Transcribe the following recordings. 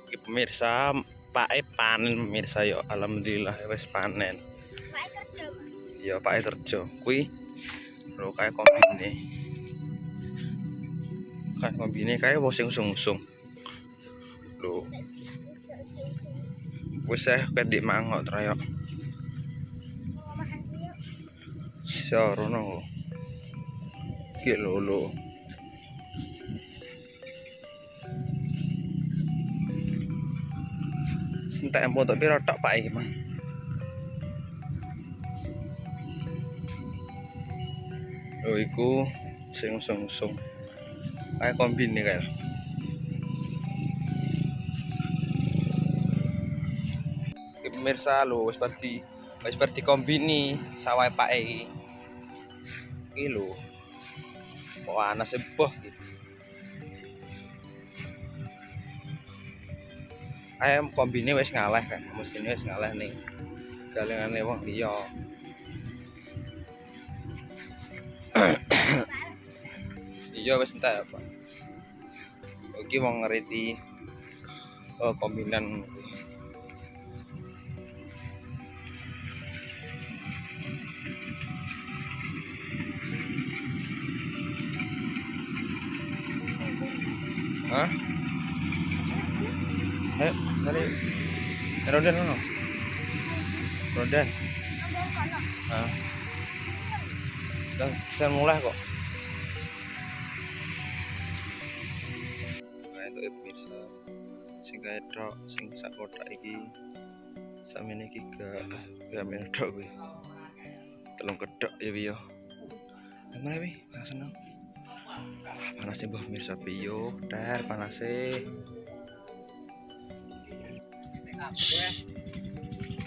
Iki pemirsa, Pak panen pemirsa yo, alhamdulillah wis panen. Ya Pak kerja. Kuwi lho kae kombine. Kae kombine kae wong sing usung-usung. Lho. Wis ket dik mangok trayok. Sarono. Iki lho. Entek empuk tok pira tok Pak iki, Mang. Lho iku sing usung-usung. Kae kombine kae. Iki pemirsa lho wis bar kombini sawah Pak iki. Iki lho. Wah, ana seboh iki. Ayam kombine wis ngalah kan, mesine wis ngalah ning galengane wong liya. Iya wis entek Pak. Iki wong ngerti kombinan. Hah? Ayo, cari Rodan ono. Rodan. Hah? Bisa mulai kok. Nah, itu pemirsa. Sing kae tok, sing sak kotak iki. Samene iki gak men tok kuwi. Telung kedok ya piye. Mana wi? Panas seneng. Panas mbah pemirsa piye? Der panase.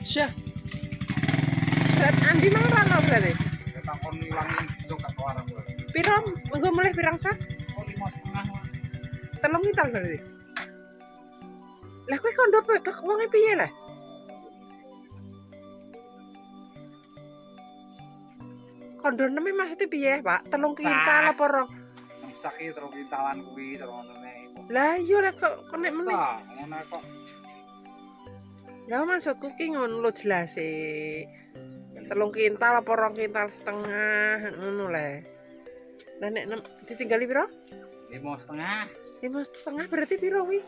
Syah. Berat Andi mang rano berarti. Takon ilangi jok tak warang. Piro? Engko mulai pirang sak? 5,5. Telung ngital berarti. Lah kowe kondo wonge piye lah? Kondo neme maksudnya piye, Pak? Telung kintal apa rong? Sakit terus kintalan kuwi terus ngene. Lah iya lah kok nek meneh. Ngono kok. Lah maksudku ki ngono lho jelas e. Telung kintal apa rong kintal setengah ngono le. Lah nek ditinggali piro? 5,5. 5,5 berarti piro kuwi?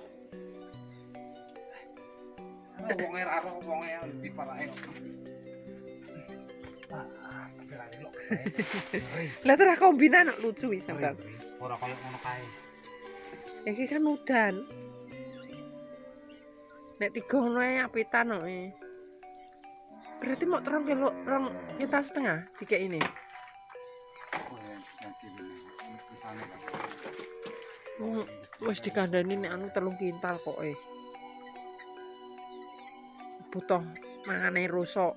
Wong era wong di parake kok. Tapi ra elok. Lah terus kombinan lucu iki sampean. Ora koyo ngono kae. Iki kan udan. Nek tiga ngono ae apitan kok. Berarti mau terong kilo rong kita setengah tiga ini. Wis dikandani nek anu 3 kintal kok butuh mangane rusuk.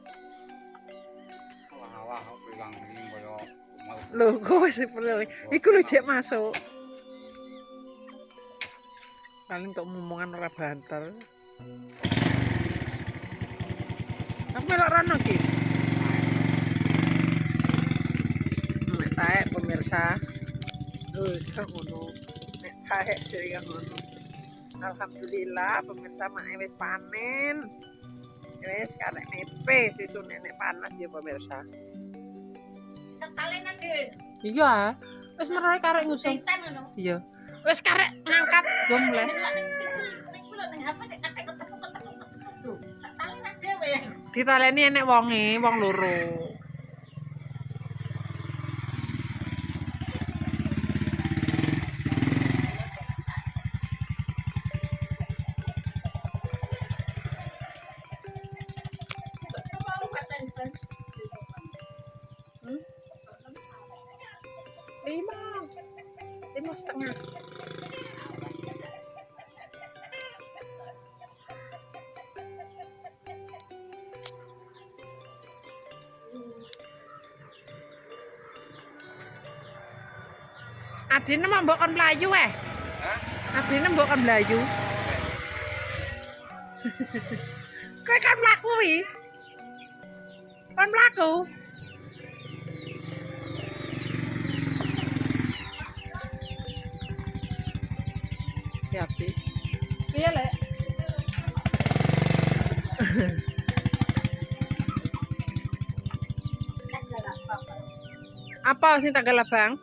Wah, pilang iki koyo Lho, kok wis perlu. Iku lho jek masuk. Paling kok ngomongan ora banter. Aku melok rono iki. Nek taek pemirsa. Ngono. Nek taek sing ngono. Alhamdulillah pemirsa mak wis panen. Wis karek nepe sesune nek panas ya pemirsa. Setalen Din. Iya. Wis meroe karek ngusung. Iya. Wis karek ngangkat go mulai. Ditaleni enek wonge, wong loro. Lima setengah. Adine mau mbok kon mlayu Hah? Adine mbok kon mlayu. Kowe kan mlaku iki. Kon mlaku. Ya, Pi. Piye, Lek? Apa sing tanggal abang?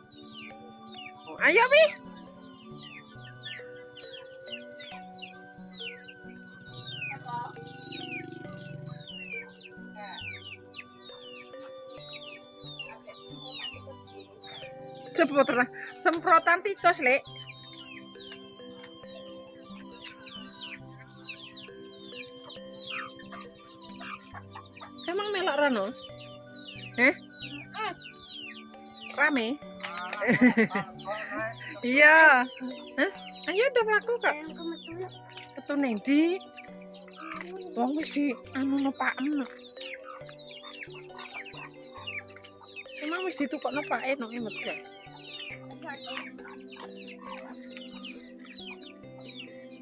Ayo pi. Semprotan tikus, Lek. Emang melok Rono? Rame? Iya. Hah? Ayo udah mlaku kok. Metu ning ndi? Wong wis di anu nepaken. Emang wis ditukokno pake nang metu.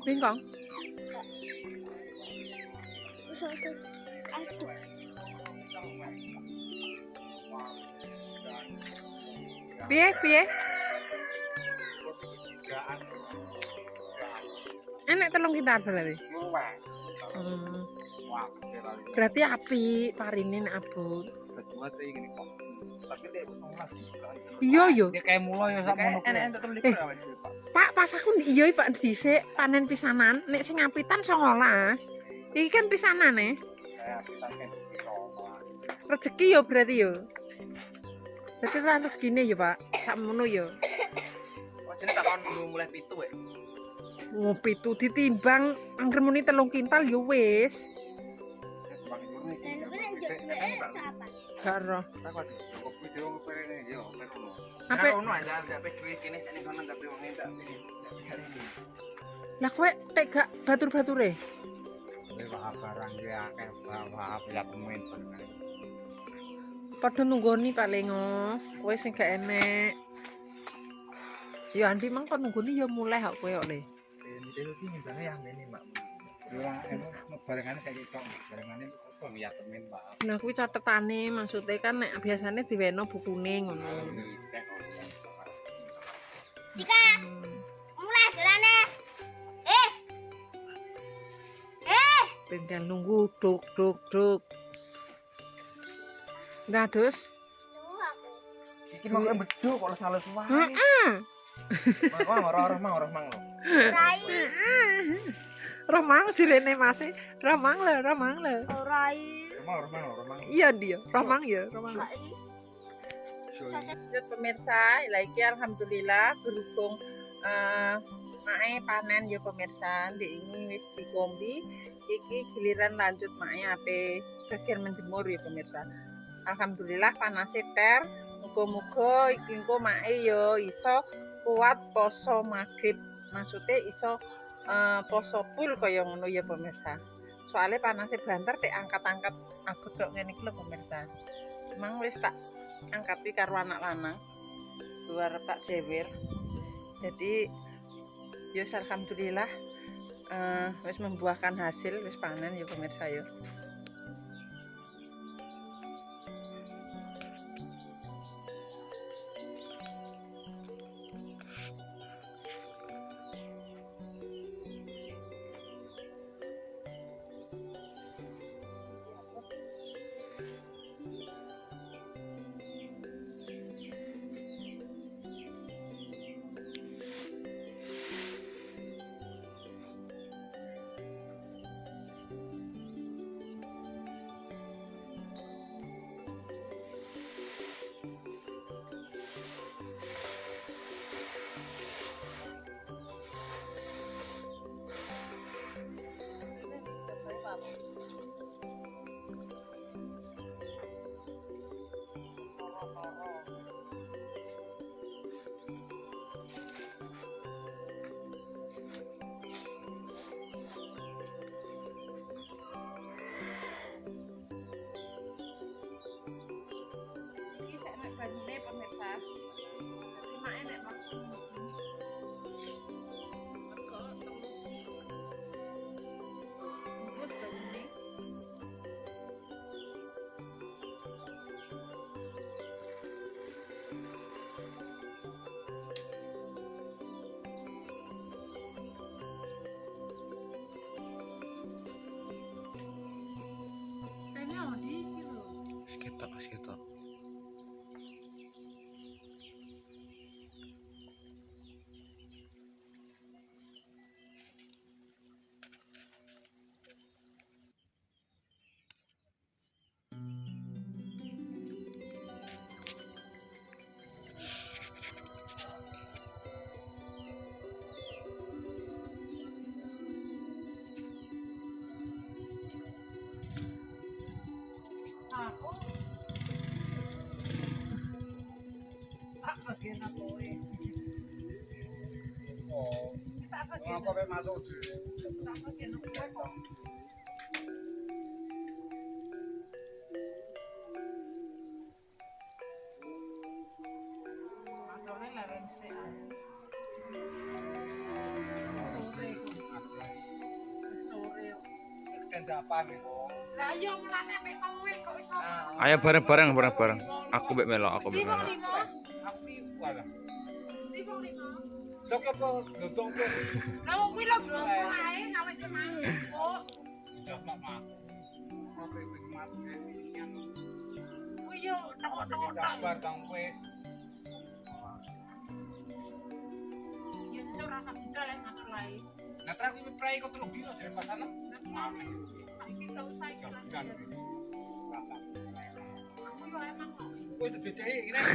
Bingkong. Piye? Enak telung kintal berarti. Berarti api parine nek abot. Tapi dek Iya yo. dia kayak mulai ya sak mono. Pak, pas aku iya Pak dhisik panen pisanan, nek sing apitan 19. Iki kan pisanan rezeki yo berarti yo. Berarti ra rezekine yo Pak. Sak mono yo. Oh, jadi tak kon mulai pitu ya. Oh, pitu ditimbang angger muni 3 kintal yo wis. Gak roh. Apa? Lah kowe tek gak batur-bature? Barang dia kayak apa ya temuin. Padha nunggoni paling kowe sing gak enek. Ya Andi mang kon nunggoni ya mulai kok kowe kok le. Barengannya kayak gitu, barengannya kok ya temuin Pak. Nah kuwi catetane maksudnya kan nek biasane diweno bukune ngono. Sika, mulai gelane. Tinggal nunggu duk. Nah, terus Iki mau beduk kok salah suara. heeh. Orang mang lo. Rai, Roh mang jirene Mas. Roh mang le. rai. Romang. Iya dia, roh mang ya, roh mang. Lanjut pemirsa, lagi alhamdulillah berhubung mae panen ya pemirsa, ndek ini wis dikombi, iki giliran lanjut mae ape bagian menjemur ya pemirsa. Alhamdulillah panase ter, muga-muga iki engko mae ya iso kuat poso magrib. Maksudnya iso poso full kaya ngono ya pemirsa. Soalnya panasnya banter tek angkat-angkat abot kok ngene iki lho pemirsa. Emang wis tak angkat karo anak lanang. Luar tak jewer. Jadi ya alhamdulillah wis membuahkan hasil, wis panen ya pemirsa ya. Apa pe masuk. Kendapan iku. Lah yo mulane mek kowe kok iso. Ayo bareng-bareng. Aku mbek melok, aku mbek Di wong melok. limo. Aku iki walah. Di wong limo. Dok apa dodong pe. Lah wong kuwi lho blok ae ngawet yo mang. Kok Dok mak. Apa wis mati yang kuwi yo teko-teko tok. kabar kang wis. Yo sesuk rasa budal lek matur lae. Nah terus iki prai kok terus dino jare pasana. Aneh. Saiki gak usah iki lah. Jangan. Rasa. Aku yo emang kok. Kowe itu bedai iki nek.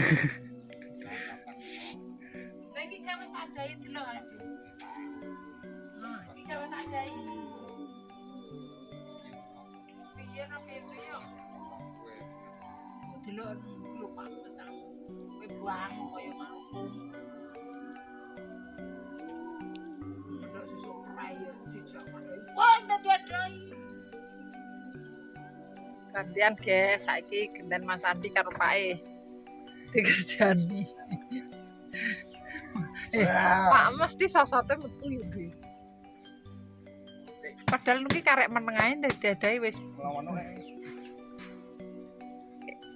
Lah iki gawe tak adai delok ade. Nah, iki gawe tak adai. Piye ra piye yo. Delok lupa pesan. Kowe buang koyo mau. Delok susu rai yo dijak padha. Wah, dadi adai. Gantian guys, saiki genten Mas Andi karo Pak dikerjani. Pak mesti sosotnya metu yo, Bi. Padahal nuki karek menengahin dadi wis Lawan nek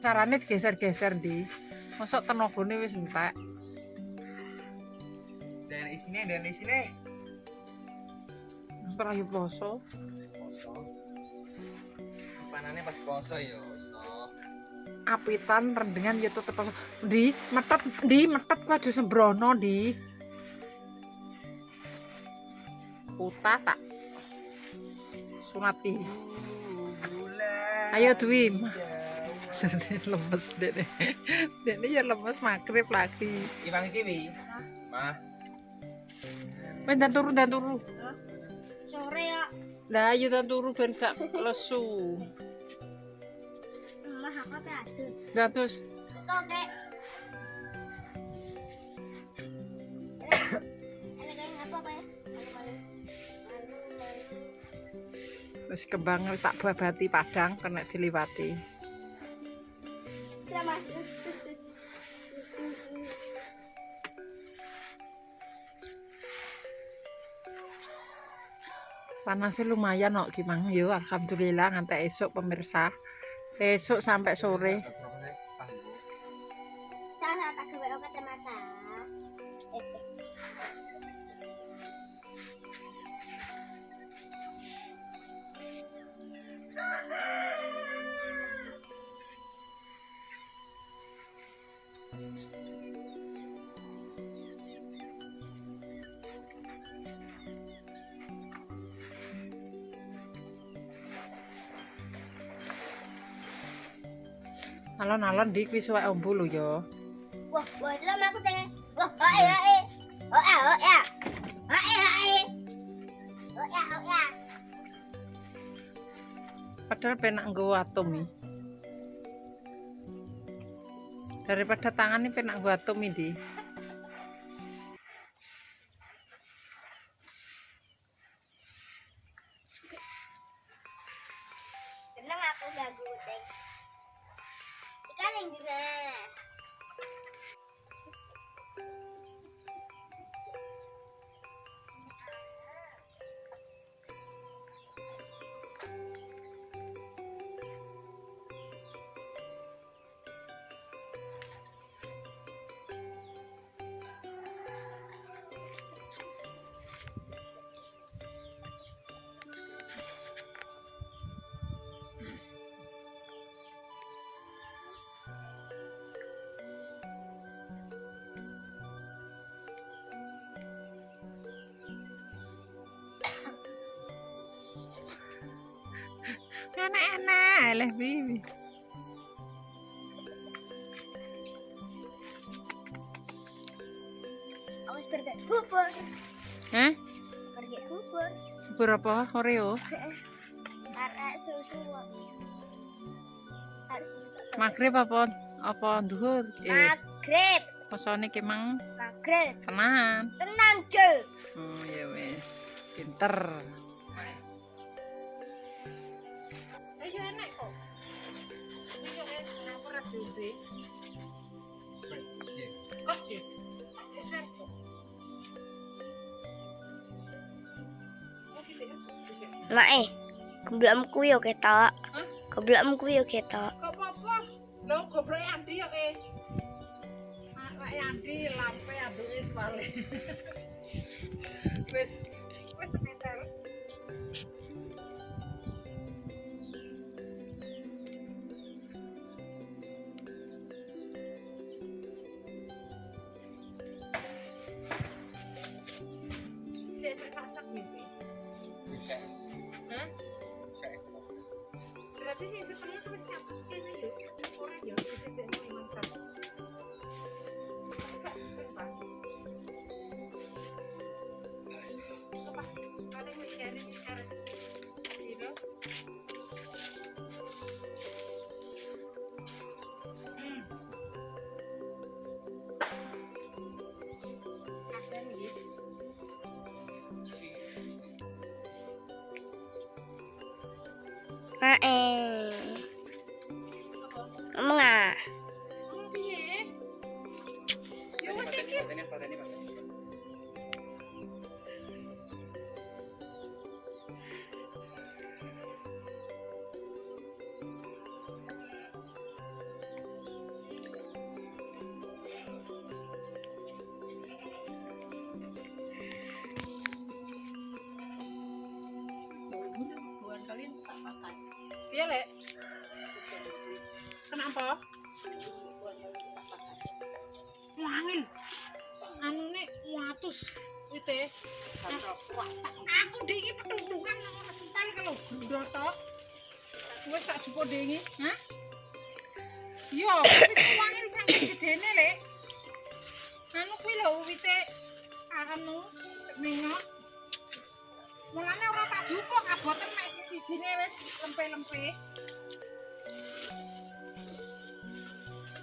carane geser-geser di. Mosok tenagane wis entek. dan isine. Ora yo poso. Poso. Panane pas poso ya, Apitan rendengan yo tetep poso. Di metet ku aja sembrono di. Utah tak sunati. Ayo Dwi. Lemes dek. Dek ya lemes magrib lagi. Ibang iki Mah. Wes dan turu. Sore ya. Lah ayo dan turu ben gak lesu. Mah apa pe adus. Dan terus Kok kek. Ini kayak ngapa pe? wis kembang tak babati Padang kena diliwati. Selamat. Panasnya lumayan kok gimana yo alhamdulillah ngantek esok pemirsa. Esok sampai sore. Salah tak gawe kacamata. Alon-alon dik wis wae ombo lho ya. Wah, itu lama aku tengah. Wah, hae. Oh ya. Hae. Oh ya. Padahal penak nggo atom iki. Daripada tangan ini penak nggo atom iki. Tenang aku ganggu teng. Sekarang juga. Enak-enak leh bibi. Awas pergi kubur. Hah? Pergi kubur. Berapa Oreo? Karena susu. Harus Magrib apa dhuwur? Maghrib. Posone ki mang Maghrib. tenan. Tenang, cuy. Oh ya wes, pinter. Ayo enak kok. Iya wes, aku ora duwe. Kok sih? Mae, keblokmu yo ketok. Hah? Keblokmu yo ketok. Kok apa? Lho gobloke Andi yo Lek Andi lampe anduke balik. Wis sebentar. Cek sasak mimpi. Bisa. Hah? Bisa. Berarti sing setengah kan campur kene yo. Ora yo wis tekno imang sama. Kak sing Pak. Sopo? Ada yang kene sekarang. Gitu. Kakek iki. Mae. Ngomong ah. Oh piye? Yo wis iki. Pateni. Bukan kalian tak pakai. Iya, Lek. Kenapa? Wangil. Anu nek 100 wite. Aku dingi petunggungan nang sempal kalau gundul tok. Wis tak jupuk dingi, hah? Yo, wangil saking gedene, Lek. Anu kuwi lho wite anu mengok. Mulane ora tak jupuk aboten mek sijine wis lempe-lempe.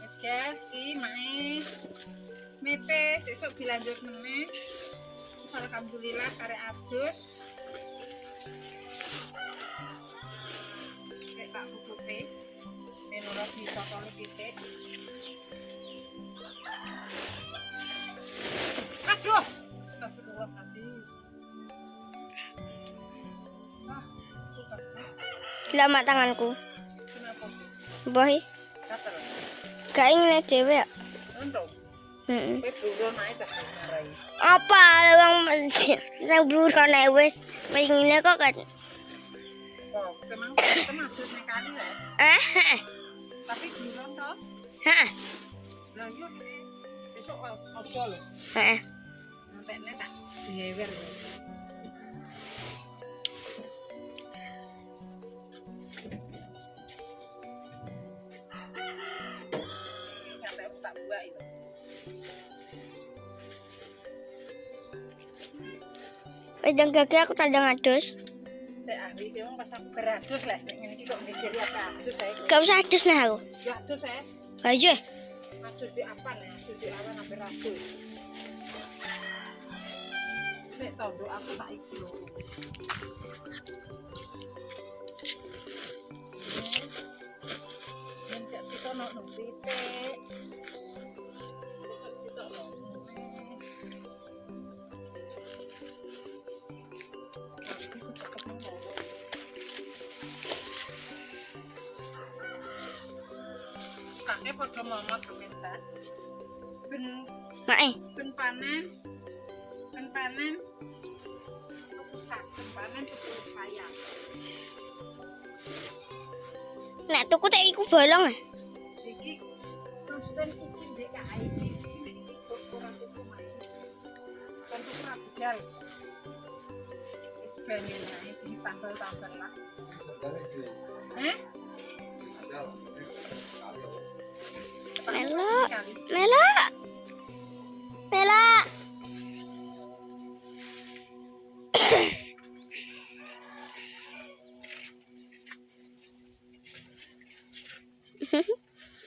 Wis guys, iki mae mepe sesuk dilanjut meneh. Alhamdulillah karek adus. Nek tak bubuke ben ora disotone pitik. Aduh, astagfirullahaladzim. Selamat tanganku. Kenapa? Boy, Kater. gak ingin dhewe ya. Untuk Heeh. kowe buron ae cah marai. Apa wong sing buron ae wis pengine kok kan. Oh, memang termasuk nek kali ya. Tapi buron toh. Heeh. Lah yo besok ojo lho. Heeh. Sampai nek tak dihewer. Sampai tak buat itu. Wedang gage aku tandang adus. Saya ahli dia pas aku beradus lah. Nek ngene iki kok mikir apa adus saya. Gak usah adus nah aku. Yo adus saya. Ayo. Adus di apa nih? Adus di awan sampai radus. Nek tondo aku tak iki lho. Yen cek kita nok nang pitik. Besok kita lho. Sakne padha momot pemirsa. Ben Mae, ben panen. Ben panen. Rusak, ben panen cukup payah. nek tuku tek iku bolong ah. Iki konsten iki DKI iki nek iki ora tuku main. Kan tuku ra budal. Wis benin ae ditambal-tambal lah. Melo. Melo. Melo.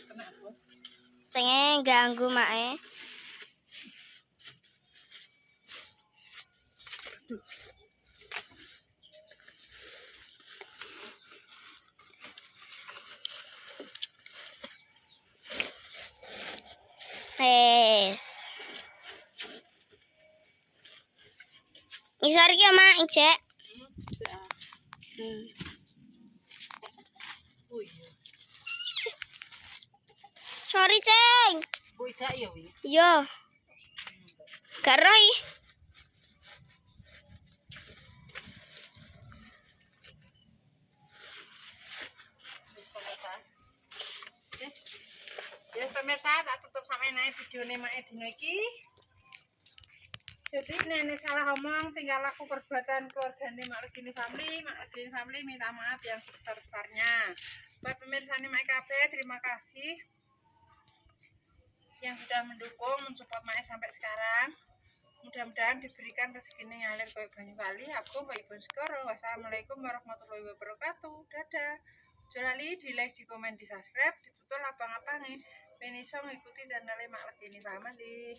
Kenapa? Sing ganggu mae. Wes. Isor ki mak Cek. Oh iya. Sorry, Ceng. Beda ya wi. Yo. Gak roh ih. Wis pemirsa. Wis. Ya pemirsa tak tutup sampe naik videone mak dino iki. Jadi nenek salah ngomong, tinggal aku perbuatan keluarganya Mak Regini Family. Mak Regini Family minta maaf yang sebesar-besarnya. Buat pemirsa Mak KB, terima kasih yang sudah mendukung, mensupport Mak sampai sekarang. Mudah-mudahan diberikan rezeki ngalir kayak banyu kali. Aku Mbak Ibu Skoro. Wassalamualaikum warahmatullahi wabarakatuh. Dadah. Jalali di like, di komen, di subscribe, ditutup abang-abangin. Beniso ngikuti channelnya Mak Regini Family.